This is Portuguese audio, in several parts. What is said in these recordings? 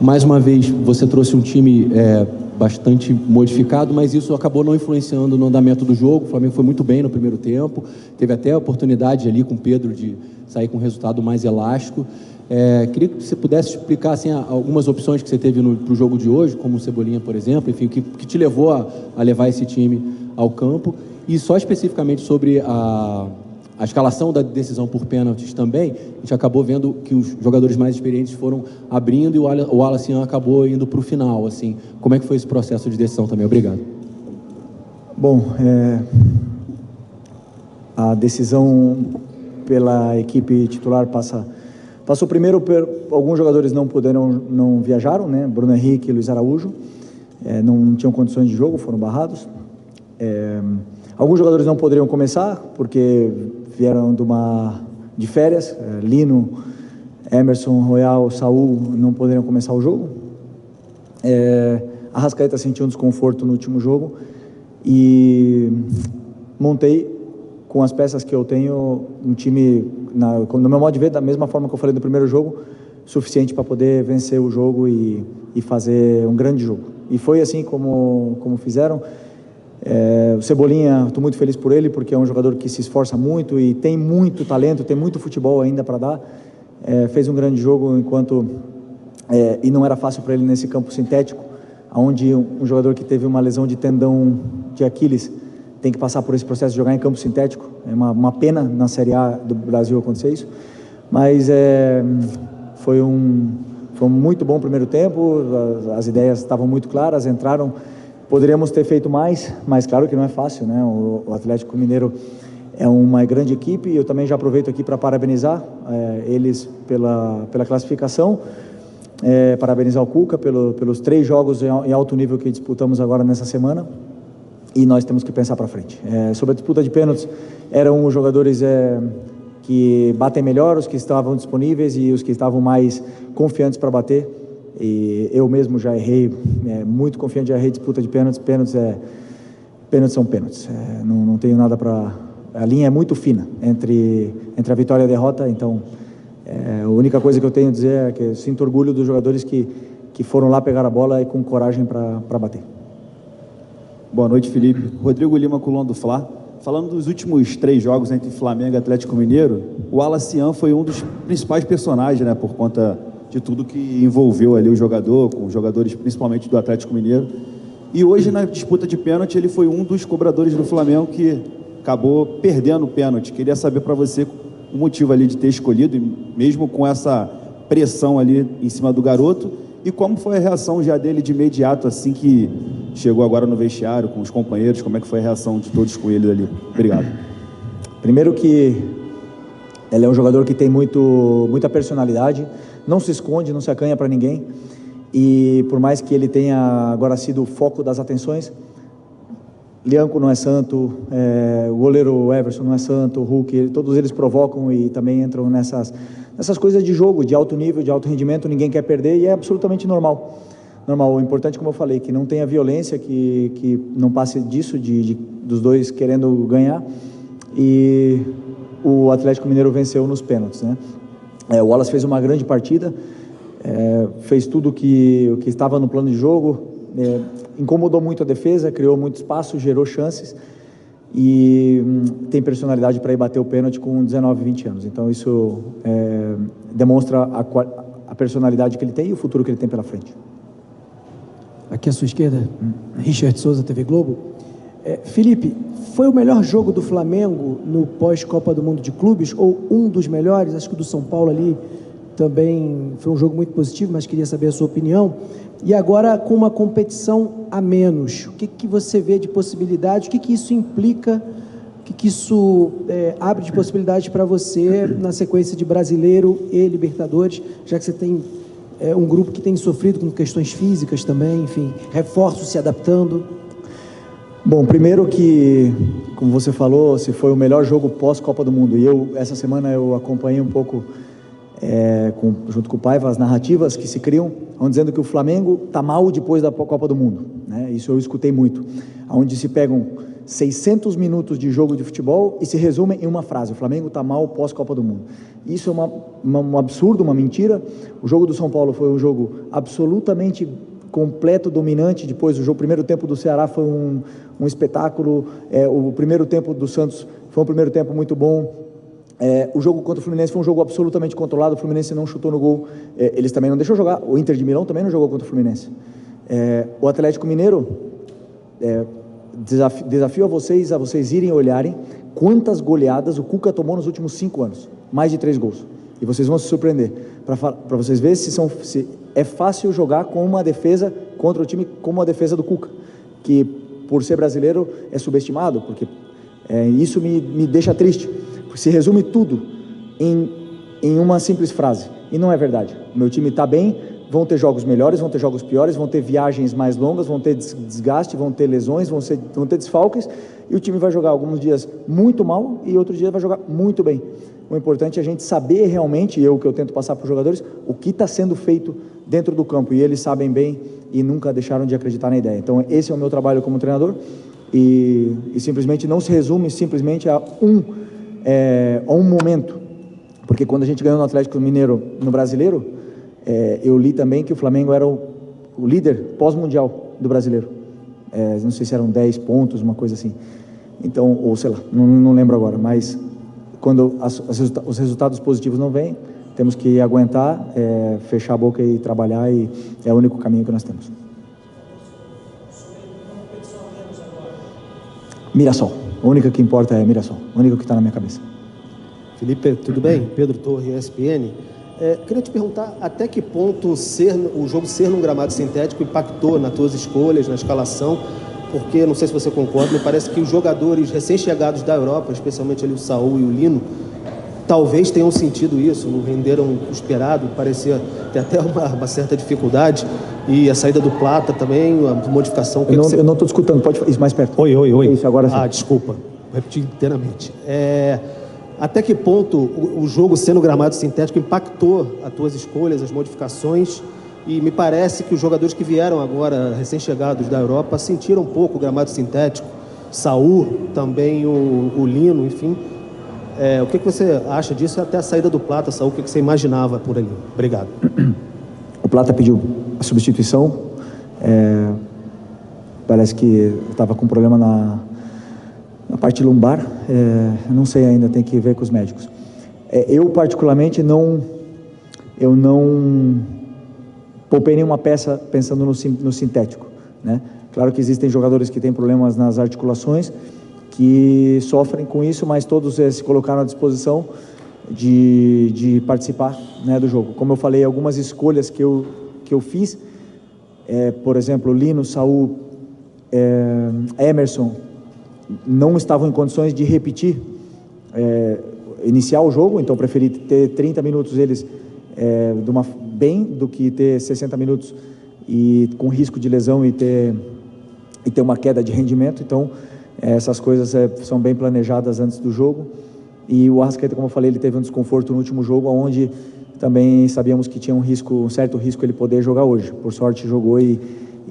Mais uma vez, você trouxe um time bastante modificado, mas isso acabou não influenciando no andamento do jogo. O Flamengo foi muito bem no primeiro tempo, teve até a oportunidade ali com o Pedro de sair com um resultado mais elástico. Queria que você pudesse explicar assim, algumas opções que você teve para o jogo de hoje, como o Cebolinha, por exemplo, enfim, o que te levou a levar esse time ao campo, e só especificamente sobre a escalação da decisão por pênaltis também. A gente acabou vendo que os jogadores mais experientes foram abrindo e o Wallace acabou indo para o final. Assim, como é que foi esse processo de decisão também? Obrigado. Bom, a decisão pela equipe titular passou primeiro alguns jogadores não viajaram, né? Bruno Henrique e Luiz Araújo não tinham condições de jogo, foram barrados. Alguns jogadores não poderiam começar porque vieram de férias. Lino, Emerson, Royal, Saul não poderiam começar o jogo. Arrascaeta sentiu um desconforto no último jogo e montei com as peças que eu tenho um time, no meu modo de ver, da mesma forma que eu falei do primeiro jogo, suficiente para poder vencer o jogo e fazer um grande jogo. E foi assim como fizeram. O Cebolinha, estou muito feliz por ele, porque é um jogador que se esforça muito e tem muito talento, tem muito futebol ainda para dar. Fez um grande jogo e não era fácil para ele nesse campo sintético, onde um jogador que teve uma lesão de tendão de Aquiles tem que passar por esse processo de jogar em campo sintético. É uma pena na Série A do Brasil acontecer isso, mas foi um muito bom primeiro tempo. As ideias estavam muito claras, entraram. Poderíamos ter feito mais, mas claro que não é fácil, né? O Atlético Mineiro é uma grande equipe e eu também já aproveito aqui para parabenizar eles pela classificação, parabenizar o Cuca pelos 3 jogos em alto nível que disputamos agora nessa semana, e nós temos que pensar para frente. Sobre a disputa de pênaltis, eram os jogadores que batem melhor, os que estavam disponíveis e os que estavam mais confiantes para bater. E eu mesmo já errei, muito confiante, já errei disputa de pênaltis. Pênaltis são pênaltis. Não tenho nada para... A linha é muito fina entre a vitória e a derrota, então a única coisa que eu tenho a dizer é que eu sinto orgulho dos jogadores que foram lá pegar a bola e com coragem para bater. Boa noite, Felipe. Rodrigo Lima, coluna do Fla. Falando dos últimos 3 jogos entre Flamengo e Atlético Mineiro, o Wallace foi um dos principais personagens, né, por conta de tudo que envolveu ali o jogador, com os jogadores principalmente do Atlético Mineiro. E hoje, na disputa de pênalti, ele foi um dos cobradores do Flamengo que acabou perdendo o pênalti. Queria saber para você o motivo ali de ter escolhido, mesmo com essa pressão ali em cima do garoto, e como foi a reação já dele de imediato, assim que chegou agora no vestiário, com os companheiros, como é que foi a reação de todos com ele ali? Obrigado. Primeiro que ele é um jogador que tem muita personalidade, não se esconde, não se acanha para ninguém, e por mais que ele tenha agora sido o foco das atenções, Lianco não é santo, o goleiro Everson não é santo, o Hulk, todos eles provocam e também entram nessas coisas de jogo, de alto nível, de alto rendimento. Ninguém quer perder e é absolutamente normal. O importante, como eu falei, que não tenha violência, que não passe disso, dos dois querendo ganhar, e o Atlético Mineiro venceu nos pênaltis, né? O Wallace fez uma grande partida, fez tudo o que estava no plano de jogo, incomodou muito a defesa, criou muito espaço, gerou chances e tem personalidade para ir bater o pênalti com 19, 20 anos. Então isso demonstra a personalidade que ele tem e o futuro que ele tem pela frente. Aqui à sua esquerda, Richard Souza, TV Globo. Felipe, foi o melhor jogo do Flamengo no pós-Copa do Mundo de Clubes, ou um dos melhores? Acho que o do São Paulo ali também foi um jogo muito positivo, mas queria saber a sua opinião. E agora, com uma competição a menos, o que você vê de possibilidades? O que isso implica? O que isso abre de possibilidades para você na sequência de Brasileiro e Libertadores, já que você tem um grupo que tem sofrido com questões físicas também, enfim, reforços se adaptando? Bom, primeiro que, como você falou, se foi o melhor jogo pós-Copa do Mundo, e essa semana eu acompanhei um pouco, junto com o Paiva, as narrativas que se criam, dizendo que o Flamengo está mal depois da Copa do Mundo, né? Isso eu escutei muito, onde se pegam 600 minutos de jogo de futebol e se resumem em uma frase: o Flamengo está mal pós-Copa do Mundo. Isso é um absurdo, uma mentira. O jogo do São Paulo foi um jogo absolutamente completo, dominante. Depois o primeiro tempo do Ceará foi um espetáculo. O primeiro tempo do Santos foi um primeiro tempo muito bom. O jogo contra o Fluminense foi um jogo absolutamente controlado. O Fluminense não chutou no gol. Eles também não deixou jogar. O Inter de Milão também não jogou contra o Fluminense. O Atlético Mineiro, desafio a vocês irem olharem quantas goleadas o Cuca tomou nos últimos 5 anos. Mais de 3 gols. E vocês vão se surpreender. Para vocês verem se é fácil jogar com uma defesa contra o time como a defesa do Cuca, que por ser brasileiro é subestimado, porque isso me deixa triste. Se resume tudo em uma simples frase. E não é verdade. O meu time está bem, vão ter jogos melhores, vão ter jogos piores, vão ter viagens mais longas, vão ter desgaste, vão ter lesões, vão ter desfalques, e o time vai jogar alguns dias muito mal e outro dia vai jogar muito bem. O importante é a gente saber realmente, que eu tento passar para os jogadores, o que está sendo feito dentro do campo, e eles sabem bem e nunca deixaram de acreditar na ideia. Então esse é o meu trabalho como treinador, e simplesmente não se resume simplesmente a um momento, porque quando a gente ganhou no Atlético Mineiro no Brasileiro, eu li também que o Flamengo era o líder pós-mundial do Brasileiro. Não sei se eram 10 pontos, uma coisa assim. Então, ou sei lá, não lembro agora, mas quando os resultados positivos não vêm, temos que aguentar, fechar a boca e trabalhar, e é o único caminho que nós temos. Mirassol. A única que importa é Mirassol. A única que está na minha cabeça. Felipe, tudo bem? Pedro Torre, ESPN. Queria te perguntar até que ponto o jogo ser num gramado sintético impactou nas tuas escolhas, na escalação, porque, não sei se você concorda, me parece que os jogadores recém-chegados da Europa, especialmente ali o Saúl e o Lino, talvez tenham sentido isso, não renderam o esperado, parecia ter até uma certa dificuldade, e a saída do Plata também, a modificação... Eu não estou escutando, pode ir mais perto. Oi. Isso, agora sim. Desculpa, vou repetir inteiramente. Até que ponto o jogo sendo gramado sintético impactou as tuas escolhas, as modificações, e me parece que os jogadores que vieram agora, recém-chegados da Europa, sentiram um pouco o gramado sintético, Saúl, também o Lino, enfim. O que você acha disso, até a saída do Plata, Saúl, o que você imaginava por ali? Obrigado. O Plata pediu a substituição, parece que estava com problema na parte lumbar, não sei ainda, tem que ver com os médicos. Eu particularmente não poupei nenhuma peça pensando no sintético, né? Claro que existem jogadores que têm problemas nas articulações, que sofrem com isso, mas todos se colocaram à disposição de participar, né, do jogo. Como eu falei, algumas escolhas que eu fiz, por exemplo, Lino, Saúl, Emerson, não estavam em condições de repetir, iniciar o jogo, então preferi ter 30 minutos eles bem do que ter 60 minutos e com risco de lesão e ter uma queda de rendimento. Então essas coisas são bem planejadas antes do jogo. E o Arrascaeta, como eu falei, ele teve um desconforto no último jogo, onde também sabíamos que tinha um certo risco ele poder jogar hoje. Por sorte jogou e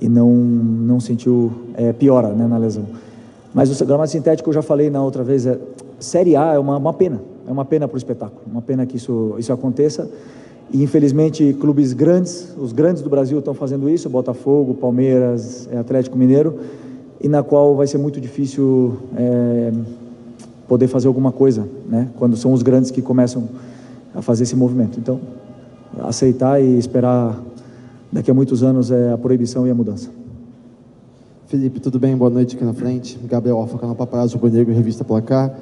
não sentiu piora, né, na lesão. Mas o gramado sintético, eu já falei na outra vez, Série A é uma pena, para o espetáculo, uma pena que isso aconteça. E infelizmente clubes grandes, os grandes do Brasil estão fazendo isso, Botafogo, Palmeiras, Atlético Mineiro, e na qual vai ser muito difícil poder fazer alguma coisa, né, quando são os grandes que começam a fazer esse movimento. Então, aceitar e esperar daqui a muitos anos a proibição e a mudança. Felipe, tudo bem? Boa noite aqui na frente. Gabriel Alfa, canal Paparazzo, Rubro Negro, Revista Placar.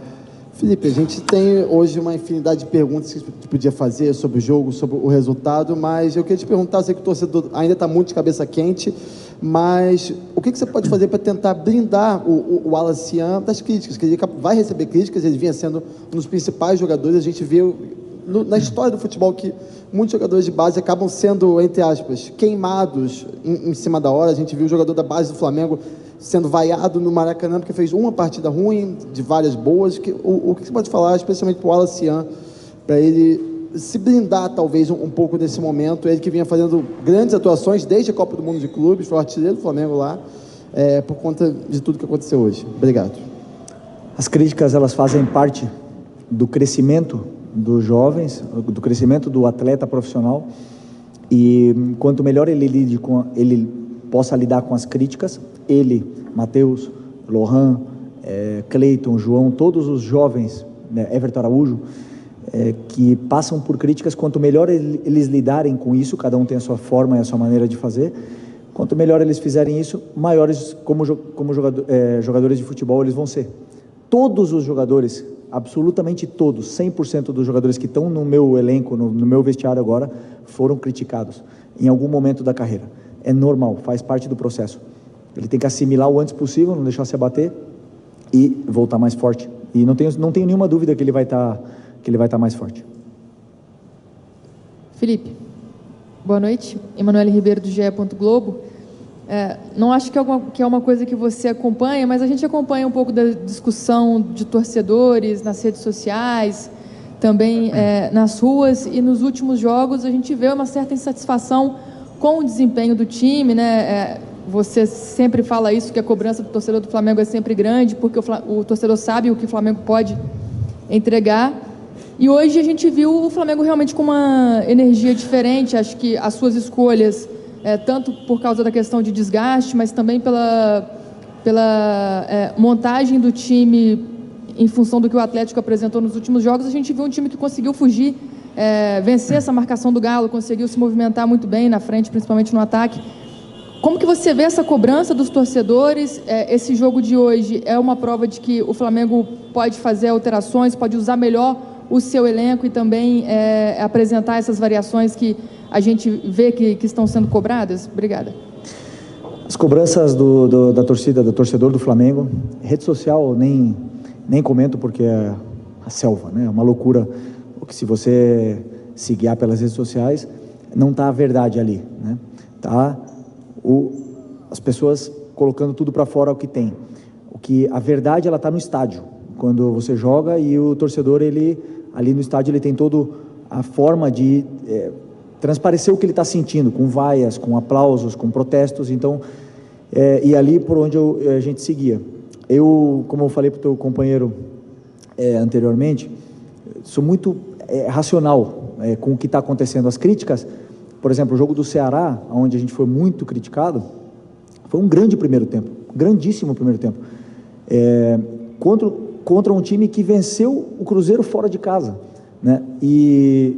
Felipe, a gente tem hoje uma infinidade de perguntas que a gente podia fazer sobre o jogo, sobre o resultado, mas eu queria te perguntar, eu sei que o torcedor ainda está muito de cabeça quente, mas o que você pode fazer para tentar blindar o Wallace Siam das críticas? Que ele vai receber críticas, ele vinha sendo um dos principais jogadores, a gente viu na história do futebol que muitos jogadores de base acabam sendo, entre aspas, queimados em cima da hora. A gente viu o jogador da base do Flamengo sendo vaiado no Maracanã porque fez uma partida ruim, de várias boas. O que você pode falar, especialmente para o Wallace Siam, para ele se blindar talvez um pouco desse momento, ele que vinha fazendo grandes atuações desde a Copa do Mundo de Clubes, foi o artilheiro do Flamengo lá, por conta de tudo que aconteceu hoje. Obrigado. As críticas, elas fazem parte do crescimento dos jovens, do crescimento do atleta profissional, e quanto melhor ele possa lidar com as críticas, Matheus, Lohan, Cleiton, João, todos os jovens, né, Everton Araújo, que passam por críticas, quanto melhor eles lidarem com isso, cada um tem a sua forma e a sua maneira de fazer, quanto melhor eles fizerem isso, maiores como jogadores de futebol eles vão ser. Todos os jogadores, absolutamente todos, 100% dos jogadores que estão no meu elenco, no meu vestiário agora, foram criticados em algum momento da carreira. É normal, faz parte do processo. Ele tem que assimilar o antes possível, não deixar se abater e voltar mais forte. E não tenho nenhuma dúvida que ele vai estar mais forte. Felipe, boa noite. Emanuele Ribeiro, do GE. Globo. Não acho que é uma coisa que você acompanha, mas a gente acompanha um pouco da discussão de torcedores nas redes sociais, também nas ruas, e nos últimos jogos a gente vê uma certa insatisfação com o desempenho do time, né? Você sempre fala isso, que a cobrança do torcedor do Flamengo é sempre grande, porque o torcedor sabe o que o Flamengo pode entregar. E hoje a gente viu o Flamengo realmente com uma energia diferente. Acho que as suas escolhas, tanto por causa da questão de desgaste, mas também pela montagem do time em função do que o Atlético apresentou nos últimos jogos, a gente viu um time que conseguiu fugir, vencer essa marcação do Galo, conseguiu se movimentar muito bem na frente, principalmente no ataque. Como que você vê essa cobrança dos torcedores? Esse jogo de hoje é uma prova de que o Flamengo pode fazer alterações, pode usar melhor o seu elenco e também apresentar essas variações que a gente vê que estão sendo cobradas? Obrigada. As cobranças da torcida, do torcedor do Flamengo, rede social nem comento, porque é a selva, né? É uma loucura, porque se você se guiar pelas redes sociais, não está a verdade ali, né? Tá as pessoas colocando tudo para fora o que tem. A verdade, ela está no estádio, quando você joga, e o torcedor, ali no estádio, ele tem toda a forma de transparecer o que ele está sentindo, com vaias, com aplausos, com protestos. Então, e ali por onde a gente seguia. Como eu falei para o teu companheiro anteriormente, sou muito racional com o que está acontecendo. As críticas, por exemplo, o jogo do Ceará, onde a gente foi muito criticado, foi um grande primeiro tempo, grandíssimo primeiro tempo, contra um time que venceu o Cruzeiro fora de casa, né? E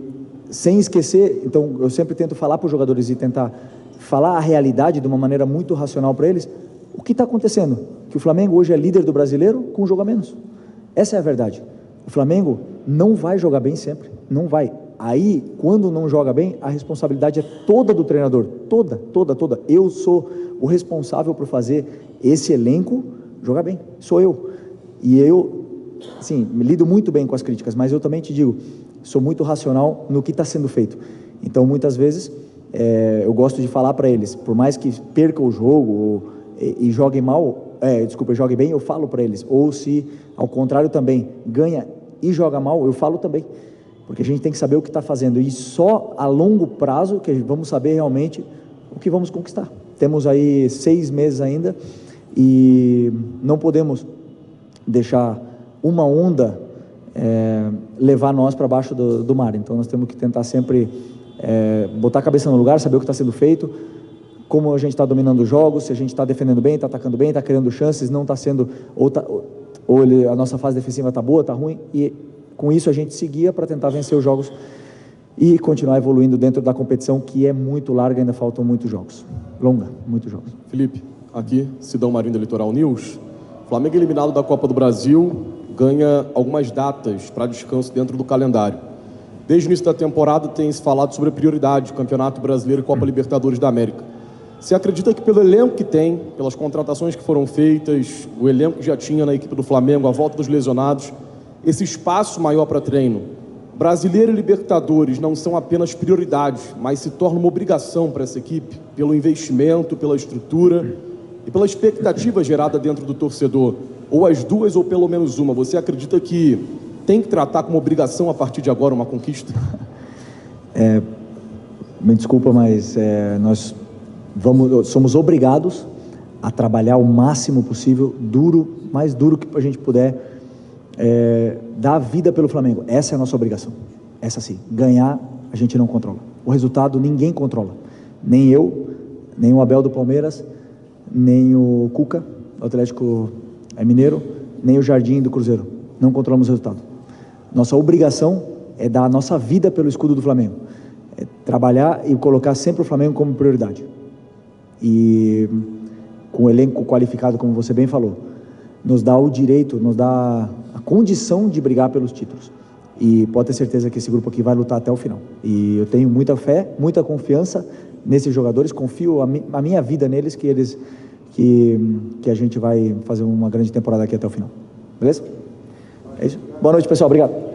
sem esquecer, então eu sempre tento falar para os jogadores e tentar falar a realidade de uma maneira muito racional para eles. O que está acontecendo? Que o Flamengo hoje é líder do Brasileiro com um jogo a menos. Essa é a verdade. O Flamengo não vai jogar bem sempre, não vai. Aí, quando não joga bem, a responsabilidade é toda do treinador, toda. Eu sou o responsável por fazer esse elenco jogar bem, sou eu. E eu, sim, me lido muito bem com as críticas, mas eu também te digo, sou muito racional no que está sendo feito. Então, muitas vezes, eu gosto de falar para eles, por mais que perca o jogo e joguem mal, jogue bem, eu falo para eles. Ou se, ao contrário também, ganha e joga mal, eu falo também. Porque a gente tem que saber o que está fazendo, e só a longo prazo que vamos saber realmente o que vamos conquistar. Temos aí 6 meses ainda e não podemos deixar uma onda levar nós para baixo do mar. Então nós temos que tentar sempre botar a cabeça no lugar, saber o que está sendo feito, como a gente está dominando os jogos, se a gente está defendendo bem, está atacando bem, está criando chances, não está sendo, a nossa fase defensiva está boa, está ruim, e com isso a gente seguia para tentar vencer os jogos e continuar evoluindo dentro da competição, que é muito larga, ainda faltam muitos jogos. Longa, muitos jogos. Felipe, aqui, Sidão Marinho da Litoral News. Flamengo eliminado da Copa do Brasil, ganha algumas datas para descanso dentro do calendário. Desde o início da temporada tem se falado sobre a prioridade, Campeonato Brasileiro e Copa Libertadores da América. Você acredita que pelo elenco que tem, pelas contratações que foram feitas, o elenco que já tinha na equipe do Flamengo, a volta dos lesionados, esse espaço maior para treino, Brasileiro e Libertadores não são apenas prioridades, mas se torna uma obrigação para essa equipe, pelo investimento, pela estrutura e pela expectativa gerada dentro do torcedor, ou as duas ou pelo menos uma? Você acredita que tem que tratar como obrigação a partir de agora uma conquista? Me desculpa, mas nós somos obrigados a trabalhar o máximo possível, mais duro que a gente puder, dar vida pelo Flamengo. Essa é a nossa obrigação. Essa sim. Ganhar, a gente não controla. O resultado, ninguém controla. Nem eu, nem o Abel do Palmeiras, nem o Cuca, do Atlético Mineiro, nem o Jardim do Cruzeiro. Não controlamos o resultado. Nossa obrigação é dar a nossa vida pelo escudo do Flamengo. É trabalhar e colocar sempre o Flamengo como prioridade. E com o elenco qualificado, como você bem falou, nos dá o direito, nos dá a condição de brigar pelos títulos. E pode ter certeza que esse grupo aqui vai lutar até o final. E eu tenho muita fé, muita confiança nesses jogadores, confio a minha vida neles, que a gente vai fazer uma grande temporada aqui até o final. Beleza? É isso. Boa noite, pessoal. Obrigado.